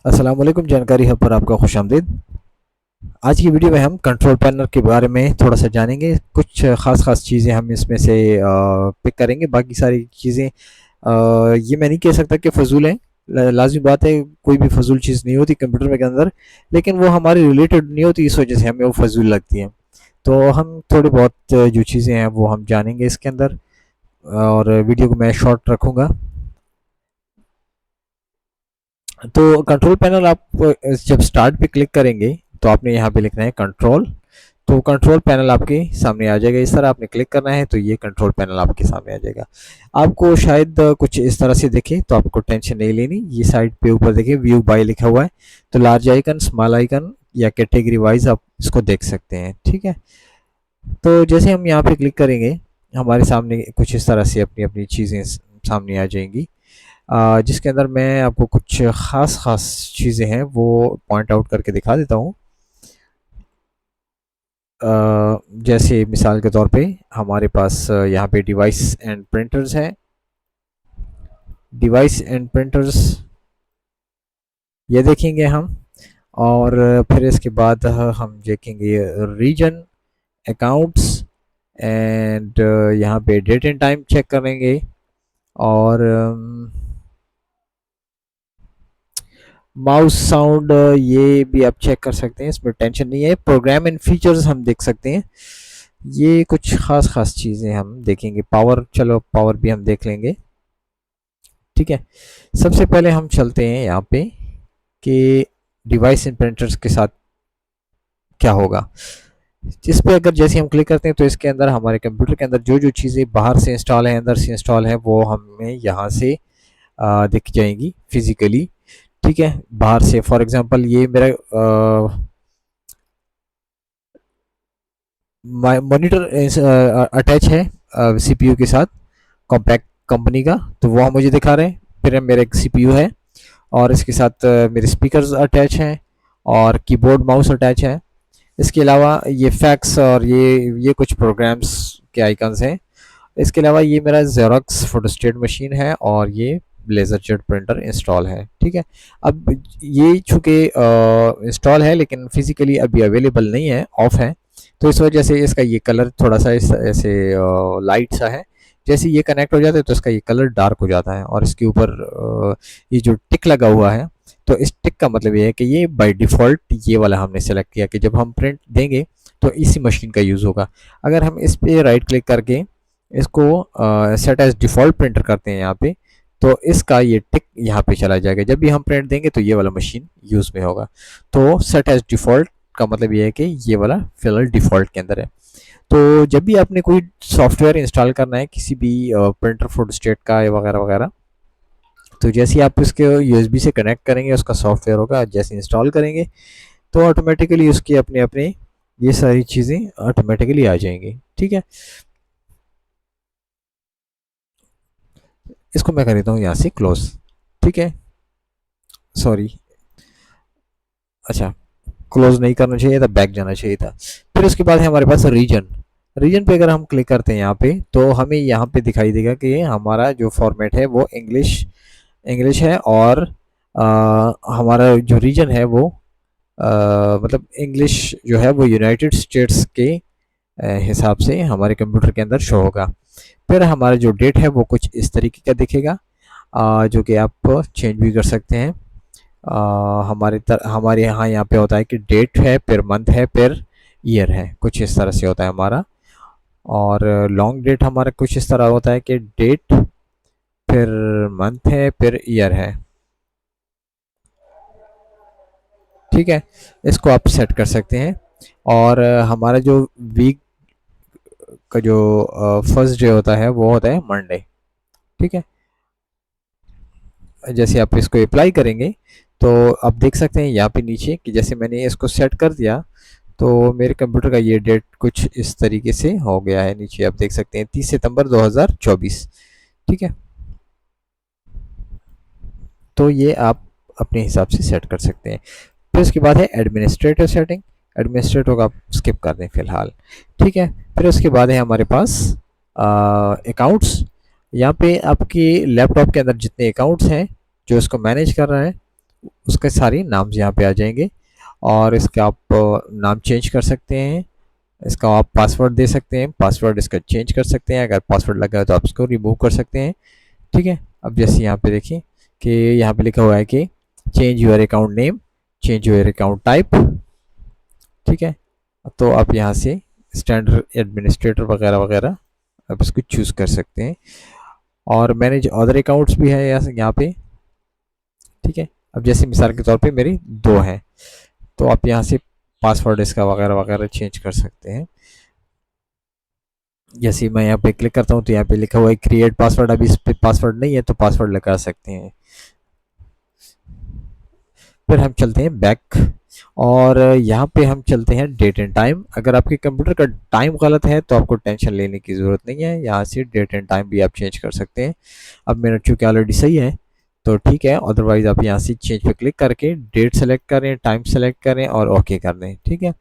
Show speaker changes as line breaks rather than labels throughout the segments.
अस्सलाम वालेकुम, जानकारी हब पर आपका खुशामदीद। आज की वीडियो में हम कंट्रोल पैनल के बारे में थोड़ा सा जानेंगे। कुछ ख़ास चीज़ें हम इसमें से पिक करेंगे। बाकी सारी चीज़ें ये मैं नहीं कह सकता कि फ़जूल हैं। लाज़मी बात है, कोई भी फ़जूल चीज़ नहीं होती कंप्यूटर में के अंदर, लेकिन वो हमारे रिलेटेड नहीं होती, इस वजह से हमें वो फ़जूल लगती हैं। तो हम थोड़ी बहुत जो चीज़ें हैं वो हम जानेंगे इसके अंदर, और वीडियो को मैं शॉर्ट रखूँगा। तो कंट्रोल पैनल आप जब स्टार्ट पे क्लिक करेंगे तो आपने यहाँ पे लिखना है कंट्रोल। तो कंट्रोल पैनल आपके सामने आ जाएगा। इस तरह आपने क्लिक करना है तो ये कंट्रोल पैनल आपके सामने आ जाएगा। आपको शायद कुछ इस तरह से दिखे, तो आपको टेंशन नहीं लेनी। ये साइड पे ऊपर देखिए व्यू बाय लिखा हुआ है, तो लार्ज आइकन, स्मॉल आइकन या कैटेगरी वाइज आप इसको देख सकते हैं। ठीक है, तो जैसे हम यहाँ पे क्लिक करेंगे हमारे सामने कुछ इस तरह से अपनी अपनी चीज़ें सामने आ जाएंगी, जिसके अंदर मैं आपको कुछ ख़ास चीज़ें हैं वो पॉइंट आउट करके दिखा देता हूँ। जैसे मिसाल के तौर पे हमारे पास यहाँ पे डिवाइस एंड प्रिंटर्स है। डिवाइस एंड प्रिंटर्स ये देखेंगे हम, और फिर इसके बाद हम देखेंगे रीजन, अकाउंट्स एंड यहाँ पे डेट एंड टाइम चेक करेंगे। और माउस साउंड ये भी आप चेक कर सकते हैं, इसमें टेंशन नहीं है। प्रोग्राम एंड फीचर्स हम देख सकते हैं। ये कुछ खास चीज़ें हम देखेंगे। पावर, चलो पावर भी हम देख लेंगे। ठीक है, सबसे पहले हम चलते हैं यहाँ पे कि डिवाइस एंड प्रिंटर्स के साथ क्या होगा। इस पे अगर जैसे हम क्लिक करते हैं तो इसके अंदर हमारे कंप्यूटर के अंदर जो जो चीज़ें बाहर से इंस्टॉल है, अंदर से इंस्टॉल है, वो हमें यहाँ से दिख जाएंगी फिजिकली। ठीक है, बाहर से फॉर एग्जांपल ये मेरा मॉनिटर अटैच है सीपीयू के साथ, कॉम्पैक्ट कंपनी का, तो वो मुझे दिखा रहे हैं। फिर मेरा एक सीपीयू है और इसके साथ मेरे स्पीकर्स अटैच हैं और कीबोर्ड माउस अटैच है। इसके अलावा ये फैक्स और ये कुछ प्रोग्राम्स के आइकन्स हैं। इसके अलावा ये मेरा जेरोक्स फोटोस्टेट मशीन है और ये लेज़र जेट प्रिंटर इंस्टॉल है। ठीक है, अब ये चूँकि इंस्टॉल है लेकिन फिजिकली अभी अवेलेबल नहीं है, ऑफ है, तो इस वजह से इसका ये कलर थोड़ा सा इस ऐसे लाइट सा है। जैसे ये कनेक्ट हो जाता है तो इसका ये कलर डार्क हो जाता है, और इसके ऊपर ये जो टिक लगा हुआ है, तो इस टिक का मतलब ये है कि ये बाय डिफ़ॉल्ट ये वाला हमने सेलेक्ट किया कि जब हम प्रिंट देंगे तो इसी मशीन का यूज़ होगा। अगर हम इस पे राइट क्लिक करके इसको सेट एज डिफ़ॉल्ट प्रिंटर करते हैं यहाँ पे, तो इसका ये टिक यहाँ पे चला जाएगा। जब भी हम प्रिंट देंगे तो ये वाला मशीन यूज़ में होगा। तो सेट एज डिफ़ॉल्ट का मतलब ये है कि ये वाला फिलहाल डिफ़ॉल्ट के अंदर है। तो जब भी आपने कोई सॉफ्टवेयर इंस्टॉल करना है किसी भी प्रिंटर फोटोस्टेट का वगैरह वगैरह, तो जैसे ही आप इसके यूएसबी से कनेक्ट करेंगे उसका सॉफ्टवेयर होगा, जैसे इंस्टॉल करेंगे तो ऑटोमेटिकली उसकी अपने अपने ये सारी चीज़ें ऑटोमेटिकली आ जाएंगी। ठीक है, इसको मैं कर देता हूँ यहाँ से क्लोज। ठीक है, सॉरी, अच्छा, क्लोज नहीं करना चाहिए था, बैक जाना चाहिए था। फिर उसके बाद है हमारे पास रीजन। रीजन पे अगर हम क्लिक करते हैं यहाँ पे तो हमें यहाँ पे दिखाई देगा कि हमारा जो फॉर्मेट है वो इंग्लिश इंग्लिश है, और हमारा जो रीजन है वो मतलब इंग्लिश जो है वो यूनाइटेड स्टेट्स के हिसाब से हमारे कंप्यूटर के अंदर शो होगा। फिर हमारा जो डेट है वो कुछ इस तरीके का दिखेगा, जो कि आप चेंज भी कर सकते हैं। हमारे यहाँ पे होता है कि डेट है, फिर मंथ है, फिर ईयर है, कुछ इस तरह से होता है हमारा। और लॉन्ग डेट हमारा कुछ इस तरह होता है कि डेट, फिर मंथ है, फिर ईयर है। ठीक है, इसको आप सेट कर सकते हैं। और हमारा जो वीक का जो फर्स्ट डे होता है वो होता है मंडे। ठीक है, जैसे आप इसको अप्लाई करेंगे तो आप देख सकते हैं यहाँ पे नीचे कि जैसे मैंने इसको सेट कर दिया तो मेरे कंप्यूटर का ये डेट कुछ इस तरीके से हो गया है। नीचे आप देख सकते हैं 30 सितंबर 2024। ठीक है, तो ये आप अपने हिसाब से सेट कर सकते हैं। फिर उसके बाद है एडमिनिस्ट्रेटिव सेटिंग। एडमिनिस्ट्रेटिव को आप स्किप कर दें फिलहाल। ठीक है, फिर उसके बाद है हमारे पास अकाउंट्स। यहाँ पे आपके लैपटॉप के अंदर जितने अकाउंट्स हैं जो इसको मैनेज कर रहा है उसके सारे नाम यहाँ पे आ जाएंगे। और इसका आप नाम चेंज कर सकते हैं, इसका आप पासवर्ड दे सकते हैं, पासवर्ड इसका चेंज कर सकते हैं, अगर पासवर्ड लगा है तो आप इसको रिमूव कर सकते हैं। ठीक है, अब जैसे यहाँ पे देखिए कि यहाँ पे लिखा हुआ है कि change your account name, change your account type. ठीक है, तो आप यहाँ से स्टैंडर्ड एडमिनिस्ट्रेटर वगैरह वगैरह आप इसको चूज़ कर सकते हैं। और मैनेज अदर अकाउंट्स भी है यहाँ पे। ठीक है, अब जैसे मिसाल के तौर पे मेरी 2 हैं, तो आप यहाँ से पासवर्ड इसका वगैरह वगैरह चेंज कर सकते हैं। जैसे मैं यहाँ पे क्लिक करता हूँ तो यहाँ पे लिखा हुआ है क्रिएट पासवर्ड, अभी इस पे पासवर्ड नहीं है तो पासवर्ड लगा सकते हैं। फिर हम चलते हैं बैक, और यहाँ पे हम चलते हैं डेट एंड टाइम। अगर आपके कंप्यूटर का टाइम गलत है तो आपको टेंशन लेने की ज़रूरत नहीं है, यहाँ से डेट एंड टाइम भी आप चेंज कर सकते हैं। अब मेरा चूँकि ऑलरेडी सही है तो ठीक है, अदरवाइज आप यहाँ से चेंज पे क्लिक करके डेट सेलेक्ट करें, टाइम सेलेक्ट करें और ओके कर दें। ठीक है,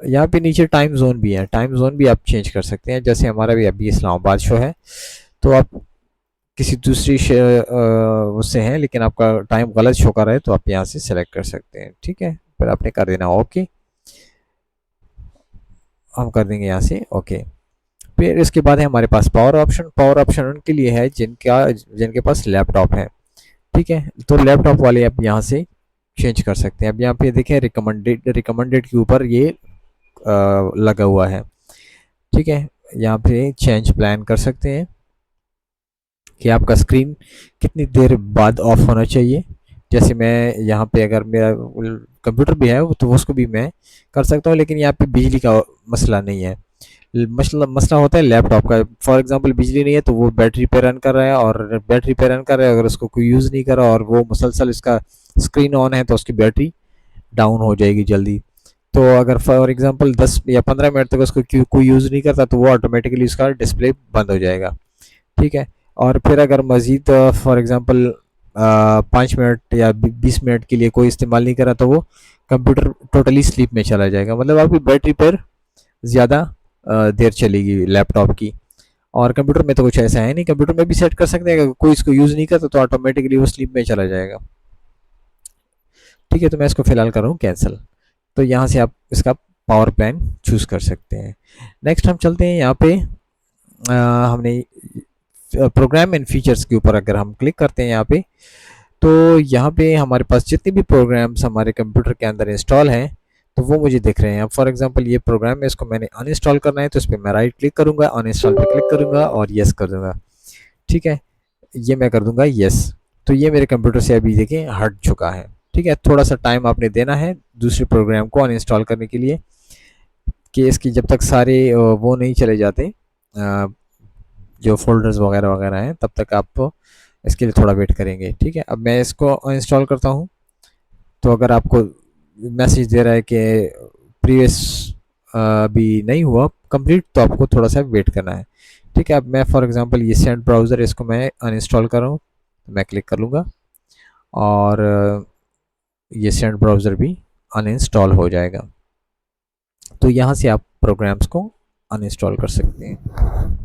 यहाँ पे नीचे टाइम जोन भी है, टाइम जोन भी आप चेंज कर सकते हैं। जैसे हमारा भी अभी इस्लामाबाद शो है, तो आप किसी दूसरी उससे हैं लेकिन आपका टाइम गलत शो कर रहा है तो आप यहाँ से सेलेक्ट कर सकते हैं। ठीक है, फिर आपने कर देना ओके, हम कर देंगे यहाँ से ओके। फिर इसके बाद है हमारे पास पावर ऑप्शन। पावर ऑप्शन उनके लिए है जिनके पास लैपटॉप है। ठीक है, तो लैपटॉप वाले आप यहाँ से चेंज कर सकते हैं। अब यहाँ पे देखें रिकमेंडेड के ऊपर ये लगा हुआ है। ठीक है, यहाँ पे चेंज प्लान कर सकते हैं कि आपका स्क्रीन कितनी देर बाद ऑफ होना चाहिए। जैसे मैं यहाँ पे अगर मेरा कंप्यूटर भी है तो उसको भी मैं कर सकता हूँ, लेकिन यहाँ पे बिजली का मसला नहीं है। मसला मसला होता है लैपटॉप का। फॉर एग्जांपल बिजली नहीं है तो वो बैटरी पे रन कर रहा है, और बैटरी पे रन कर रहा है, अगर उसको कोई यूज़ नहीं कर रहा और वो मुसलसल इसका स्क्रीन ऑन है तो उसकी बैटरी डाउन हो जाएगी जल्दी। तो अगर फॉर एग्जांपल 10 या 15 मिनट तक उसको कोई यूज़ नहीं करता तो वो ऑटोमेटिकली उसका डिस्प्ले बंद हो जाएगा। ठीक है, और फिर अगर मज़ीद फॉर एग्ज़ाम्पल 5 मिनट या 20 मिनट के लिए कोई इस्तेमाल नहीं करा तो वो कंप्यूटर टोटली स्लीप में चला जाएगा, मतलब आपकी बैटरी पर ज़्यादा देर चलेगी लैपटॉप की। और कंप्यूटर में तो कुछ ऐसा है नहीं, कंप्यूटर में भी सेट कर सकते हैं, अगर कोई इसको यूज़ नहीं करता तो ऑटोमेटिकली वो स्लीप में चला जाएगा। ठीक है, तो मैं इसको फ़िलहाल कर रहा हूँ कैंसिल। तो यहाँ से आप इसका पावर प्लान चूज़ कर सकते हैं। नेक्स्ट हम चलते हैं यहाँ पे हमने प्रोग्राम एंड फीचर्स के ऊपर अगर हम क्लिक करते हैं यहाँ पे, तो यहाँ पे हमारे पास जितने भी प्रोग्राम्स हमारे कंप्यूटर के अंदर इंस्टॉल हैं तो वो मुझे दिख रहे हैं। अब फॉर एग्जांपल ये प्रोग्राम है, इसको मैंने अनइंस्टॉल करना है तो इस पर मैं राइट क्लिक करूँगा, अनइंस्टॉल पे क्लिक करूँगा और येस कर दूँगा। ठीक है, ये मैं कर दूँगा येस। तो ये मेरे कंप्यूटर से अभी देखें हट चुका है। ठीक है, थोड़ा सा टाइम आपने देना है दूसरे प्रोग्राम को अनइंस्टॉल करने के लिए, कि इसकी जब तक सारे वो नहीं चले जाते जो फोल्डर्स वगैरह वगैरह हैं तब तक आप इसके लिए थोड़ा वेट करेंगे। ठीक है, अब मैं इसको इंस्टॉल करता हूँ। तो अगर आपको मैसेज दे रहा है कि प्रीवियस अभी नहीं हुआ कंप्लीट तो आपको थोड़ा सा वेट करना है। ठीक है, अब मैं फॉर एग्जांपल ये सेंड ब्राउज़र इसको मैं अनइंस्टॉल कर रहा हूँ, तो मैं क्लिक कर लूँगा और ये सेंड ब्राउज़र भी अनइंस्टॉल हो जाएगा। तो यहाँ से आप प्रोग्राम्स को अनइंस्टॉल कर सकते हैं।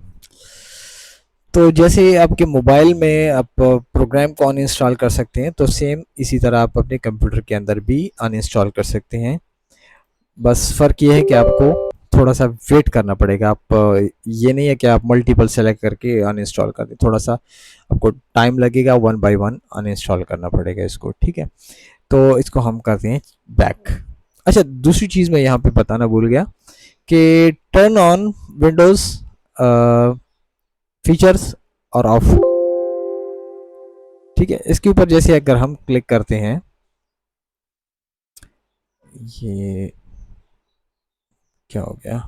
तो जैसे आपके मोबाइल में आप प्रोग्राम को अनइंस्टॉल कर सकते हैं तो सेम इसी तरह आप अपने कंप्यूटर के अंदर भी अनइंस्टॉल कर सकते हैं। बस फ़र्क ये है कि आपको थोड़ा सा वेट करना पड़ेगा। आप ये नहीं है कि आप मल्टीपल सेलेक्ट करके अनइंस्टॉल कर दें, थोड़ा सा आपको टाइम लगेगा, वन बाय वन अनइंस्टॉल करना पड़ेगा इसको। ठीक है, तो इसको हम करते हैं बैक। अच्छा, दूसरी चीज़ मैं यहाँ पे बताना भूल गया कि टर्न ऑन विंडोज़ फीचर्स और ऑफ। ठीक है, इसके ऊपर जैसे अगर हम क्लिक करते हैं, ये क्या हो गया,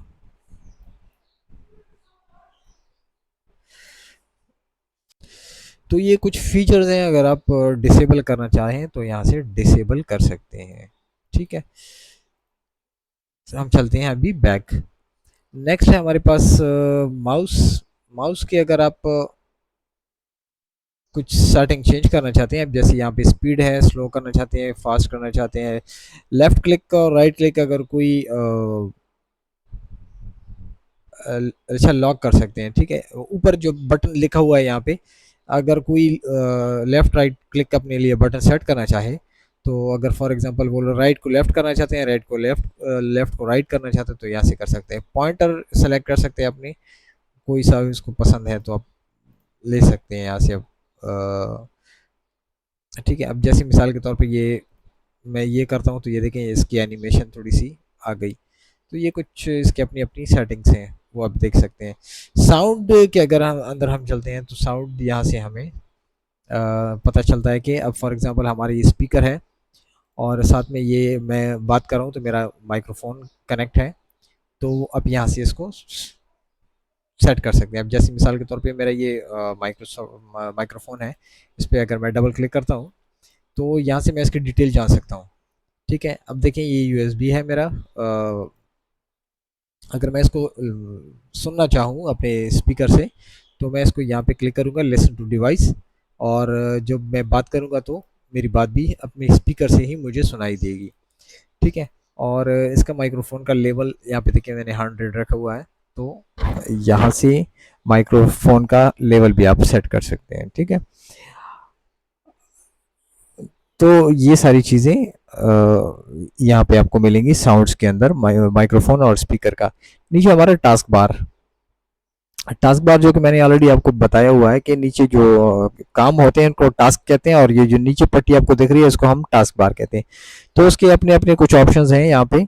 तो ये कुछ फीचर्स हैं, अगर आप डिसेबल करना चाहें तो यहाँ से डिसेबल कर सकते हैं। ठीक है, तो हम चलते हैं अभी बैक। नेक्स्ट है हमारे पास माउस। माउस की अगर आप कुछ सेटिंग चेंज करना चाहते हैं, अब जैसे यहाँ पे स्पीड है, स्लो करना चाहते हैं, फास्ट करना चाहते हैं, लेफ्ट क्लिक और राइट क्लिक अगर कोई अच्छा लॉक कर सकते हैं। ठीक है, ऊपर जो बटन लिखा हुआ है यहाँ पे अगर कोई लेफ़्ट राइट क्लिक अपने लिए बटन सेट करना चाहे, तो अगर फॉर एग्ज़ाम्पल वो राइट को लेफ़्ट करना चाहते हैं, राइट को लेफ़्ट लेफ़्ट को राइट करना चाहते हैं, तो यहाँ से कर सकते हैं। पॉइंटर सेलेक्ट कर सकते हैं अपनी, कोई सा भी उसको पसंद है तो आप ले सकते हैं यहाँ से अब। ठीक है, अब जैसे मिसाल के तौर पे ये मैं ये करता हूँ, तो ये देखें इसकी एनिमेशन थोड़ी-सी आ गई। तो ये कुछ इसकी अपनी-अपनी सेटिंग्स हैं, वो आप देख सकते हैं। साउंड के अगर हम अंदर हम चलते हैं, तो साउंड यहाँ से हमें पता चलता है कि अब फॉर एग्ज़ाम्पल हमारा ये स्पीकर है और साथ में ये मैं बात कर रहा हूँ, तो मेरा माइक्रोफ़ोन कनेक्ट है। तो अब यहाँ से इसको सेट कर सकते हैं। अब जैसे मिसाल के तौर पे मेरा ये माइक्रोफ़ोन है, इस पे अगर मैं डबल क्लिक करता हूँ, तो यहाँ से मैं इसकी डिटेल जान सकता हूँ। ठीक है, अब देखें ये यूएसबी है मेरा। अगर मैं इसको सुनना चाहूँ अपने स्पीकर से, तो मैं इसको यहाँ पे क्लिक करूँगा लिसन टू डिवाइस, और जब मैं बात करूँगा तो मेरी बात भी अपने स्पीकर से ही मुझे सुनाई देगी। ठीक है, और इसका माइक्रोफोन का लेवल यहाँ पे देखिए मैंने 100 रखा हुआ है, तो यहाँ से माइक्रोफोन का लेवल भी आप सेट कर सकते हैं। ठीक है, तो ये सारी चीज़ें यहाँ पे आपको मिलेंगी साउंड्स के अंदर, माइक्रोफोन और स्पीकर का। नीचे हमारा टास्क बार जो कि मैंने ऑलरेडी आपको बताया हुआ है कि नीचे जो काम होते हैं उनको टास्क कहते हैं, और ये जो नीचे पट्टी आपको दिख रही है इसको हम टास्क बार कहते हैं। तो उसके अपने अपने कुछ ऑप्शंस हैं यहाँ पे,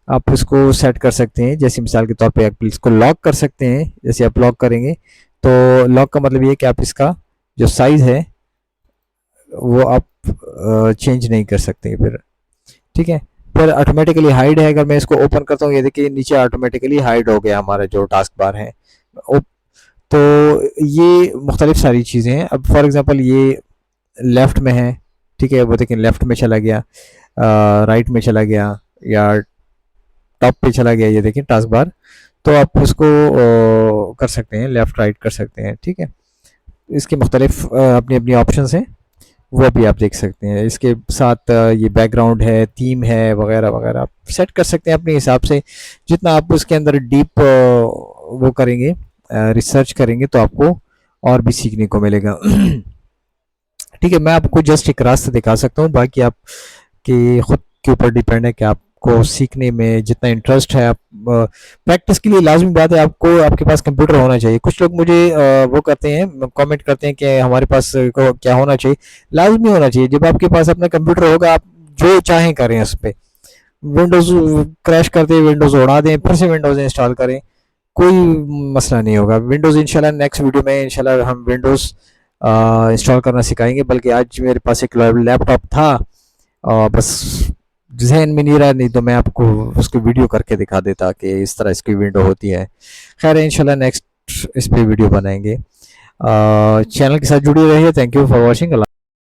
आप इसको सेट कर सकते हैं। जैसे मिसाल के तौर पे आप इसको लॉक कर सकते हैं। जैसे आप लॉक करेंगे, तो लॉक का मतलब ये है कि आप इसका जो साइज़ है वो आप चेंज नहीं कर सकते फिर। ठीक है, फिर ऑटोमेटिकली हाइड है, अगर मैं इसको ओपन करता हूँ, ये देखिए नीचे ऑटोमेटिकली हाइड हो गया हमारा जो टास्क बार है। तो ये मुख्तलिफ सारी चीज़ें हैं। अब फॉर एग्ज़ाम्पल ये लेफ़्ट में है, ठीक है, वो देखें लेफ़्ट में चला गया, राइट में चला गया, या टॉप पे चला गया, ये देखें टास्क बार। तो आप उसको कर सकते हैं, लेफ़्ट राइट कर सकते हैं। ठीक है, इसके मुख्तलिफ अपनी अपनी ऑप्शंस हैं, वो भी आप देख सकते हैं। इसके साथ ये बैकग्राउंड है, थीम है, वगैरह वगैरह आप सेट कर सकते हैं अपने हिसाब से। जितना आप उसके अंदर डीप वो करेंगे, रिसर्च करेंगे, तो आपको और भी सीखने को मिलेगा। ठीक है, मैं आपको जस्ट एक रास्ता दिखा सकता हूँ, बाकी आप के खुद के ऊपर डिपेंड है कि आपको सीखने में जितना इंटरेस्ट है। आप प्रैक्टिस के लिए लाजमी बात है आपको आपके पास कंप्यूटर होना चाहिए। कुछ लोग मुझे वो करते हैं, कमेंट करते हैं कि हमारे पास क्या होना चाहिए। लाजमी होना चाहिए। जब आपके पास अपना कंप्यूटर होगा, आप जो चाहें करें उस पर। विंडोज़ क्रैश कर दें, विंडोज़ उड़ा दें, फिर से विंडोज़ इंस्टॉल करें, कोई मसला नहीं होगा। विंडोज़ इंशाल्लाह नेक्स्ट वीडियो में इंशाल्लाह हम विंडोज़ इंस्टॉल करना सिखाएंगे। बल्कि आज मेरे पास एक लैपटॉप था, बस जहन में नहीं रहा, नहीं तो मैं आपको उसकी वीडियो करके दिखा देता कि इस तरह इसकी विंडो होती है। खैर इंशाल्लाह नेक्स्ट इस पे वीडियो बनाएंगे। चैनल के साथ जुड़े रहिए। Thank you for watching.